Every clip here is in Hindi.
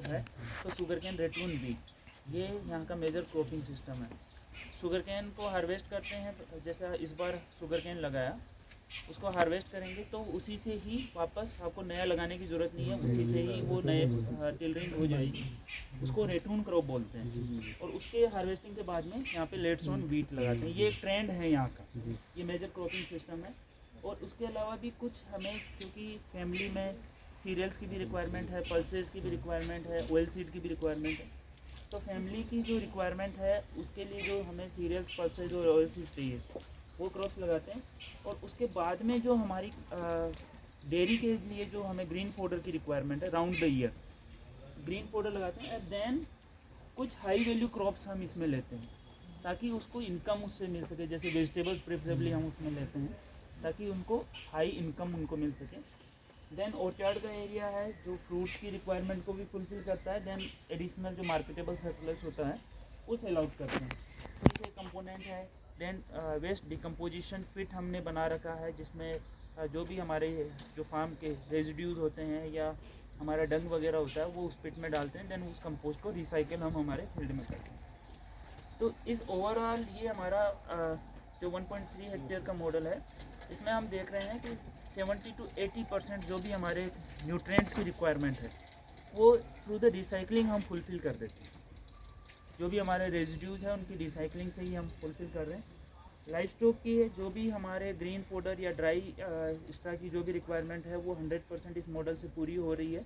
क्रॉप है तो शुगर कैन रेटून बीट, ये यहाँ का मेजर क्रॉपिंग सिस्टम है। शुगर कैन को हार्वेस्ट करते हैं, जैसा इस बार शुगर कैन लगाया उसको हार्वेस्ट करेंगे तो उसी से ही वापस आपको नया लगाने की ज़रूरत नहीं है, उसी से ही वो नए टिलरिंग हो जाएगी, उसको रेटून क्रॉप बोलते हैं। और उसके हार्वेस्टिंग के बाद में यहाँ पे लेट्स ऑन व्हीट लगाते हैं, ये एक ट्रेंड है यहाँ का, ये मेजर क्रॉपिंग सिस्टम है। और उसके अलावा भी कुछ हमें, क्योंकि फैमिली में सीरियल्स की भी रिक्वायरमेंट है, पल्सेस की भी रिक्वायरमेंट है, ऑयल सीड की भी रिक्वायरमेंट है, तो फैमिली की जो रिक्वायरमेंट है उसके लिए जो हमें सीरियल्स, पल्सेस और ऑयल सीड चाहिए वो क्रॉप्स लगाते हैं। और उसके बाद में जो हमारी डेयरी के लिए जो हमें ग्रीन फोडर की रिक्वायरमेंट है round the year, green fodder लगाते हैं। एंड देन कुछ हाई वैल्यू क्रॉप्स हम इसमें लेते हैं ताकि उसको इनकम उससे मिल सके, जैसे वेजिटेबल्स प्रेफरेबली हम उसमें लेते हैं ताकि उनको हाई इनकम उनको मिल सके। देन ऑर्चार्ड का एरिया है जो फ्रूट्स की रिक्वायरमेंट को भी फुलफिल करता है। देन एडिशनल जो मार्केटेबल सरप्लस होता है वो सेल आउट करते हैं, तो इसे कंपोनेंट है। देन वेस्ट डिकम्पोजिशन पिट हमने बना रखा है जिसमें जो भी हमारे जो फार्म के रेजिड्यूज़ होते हैं या हमारा डंग वगैरह होता है वो उस पिट में डालते हैं। देन उस कंपोस्ट को रिसाइकिल हम हमारे फील्ड में करते हैं। तो इस ओवरऑल ये हमारा जो 1.3 हेक्टेयर का मॉडल है, इसमें हम देख रहे हैं कि 70 to 80% जो भी हमारे न्यूट्रिएंट्स की रिक्वायरमेंट है वो थ्रू द रिसाइकलिंग हम फुलफ़िल कर देते हैं। जो भी हमारे रेजिड्यूज़ हैं उनकी रिसाइकलिंग से ही हम फुलफ़िल कर रहे हैं। लाइफ स्टॉक की है जो भी हमारे ग्रीन फोडर या ड्राई इस तरह की जो भी रिक्वायरमेंट है वो 100% इस मॉडल से पूरी हो रही है।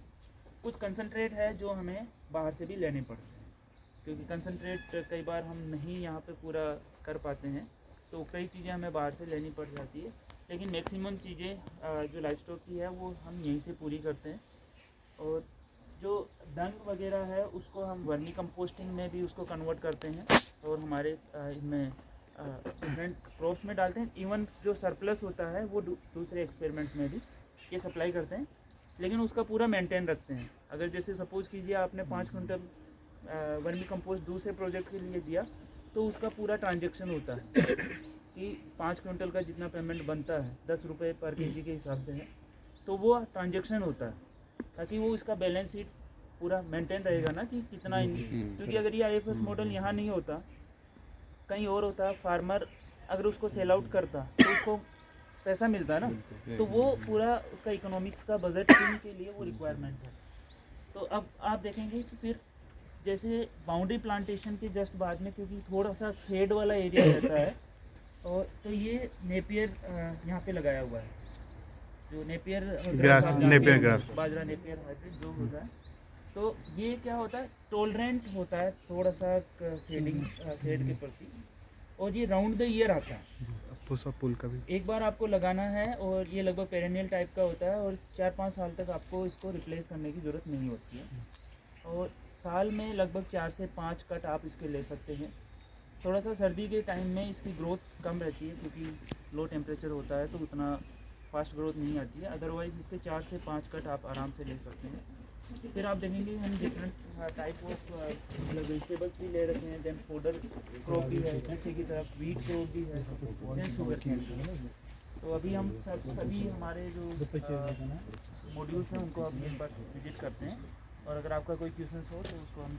कुछ कंसनट्रेट है जो हमें बाहर से भी लेने पड़ते हैं, क्योंकि कंसनट्रेट कई बार हम नहीं यहाँ पे पूरा कर पाते हैं, तो कई चीज़ें हमें बाहर से लेनी पड़ जाती है। लेकिन मैक्सिमम चीज़ें जो लाइफ स्टॉक की है वो हम यहीं से पूरी करते हैं। और जो डंग वगैरह है उसको हम वर्मी कंपोस्टिंग में भी उसको कन्वर्ट करते हैं और हमारे इनमें डिफरेंट क्रॉप्स में डालते हैं। इवन जो सरप्लस होता है वो दूसरे एक्सपेरिमेंट्स में भी ये सप्लाई करते हैं, लेकिन उसका पूरा मेंटेन रखते हैं। अगर जैसे सपोज़ कीजिए आपने 5 क्विंटल वर्मी कंपोस्ट दूसरे प्रोजेक्ट के लिए दिया तो उसका पूरा ट्रांजेक्शन होता है कि 5 क्विंटल का जितना पेमेंट बनता है 10 रुपये पर केजी के हिसाब से है, तो वो ट्रांजेक्शन होता है ताकि वो इसका बैलेंस शीट पूरा मेंटेन रहेगा ना कि कितना, क्योंकि अगर ये IFS मॉडल यहाँ नहीं होता कहीं और होता, फार्मर अगर उसको सेल आउट करता तो उसको पैसा मिलता ना, तो वो पूरा उसका इकोनॉमिक्स का बजट के लिए वो रिक्वायरमेंट है। तो अब आप देखेंगे कि फिर जैसे बाउंड्री प्लांटेशन के जस्ट बाद में, क्योंकि थोड़ा सा शेड वाला एरिया रहता है, और तो ये नेपियर यहाँ पे लगाया हुआ है, जो नेपियर ग्रास, बाजरा नेपियर हाइब्रिड जो होता है। तो ये क्या होता है, टॉलरेंट होता है थोड़ा सा शेडिंग शेड के प्रति, और ये राउंड द ईयर आता है। पुल का भी एक बार आपको लगाना है और ये लगभग पेरेनियल टाइप का होता है और 4-5 साल तक आपको इसको रिप्लेस करने की ज़रूरत नहीं होती है। और साल में लगभग 4 से 5 कट आप इसके ले सकते हैं। थोड़ा सा सर्दी के टाइम में इसकी ग्रोथ कम रहती है क्योंकि लो टेम्परेचर होता है तो उतना फास्ट ग्रोथ नहीं आती है। अदरवाइज़ इसके 4 से 5 कट आप आराम से ले सकते हैं। फिर आप देखेंगे हम डिफरेंट टाइप ऑफ वेजिटेबल्स भी ले रखे हैं। देन फोडर क्रॉप भी है, पीछे की तरफ व्हीट क्रॉप भी है, देन शुगर कैन। तो अभी हम सभी हमारे जो मॉड्यूल्स हैं उनको हम एक बार विजिट करते हैं, और अगर आपका कोई क्वेश्चन हो तो उसको हम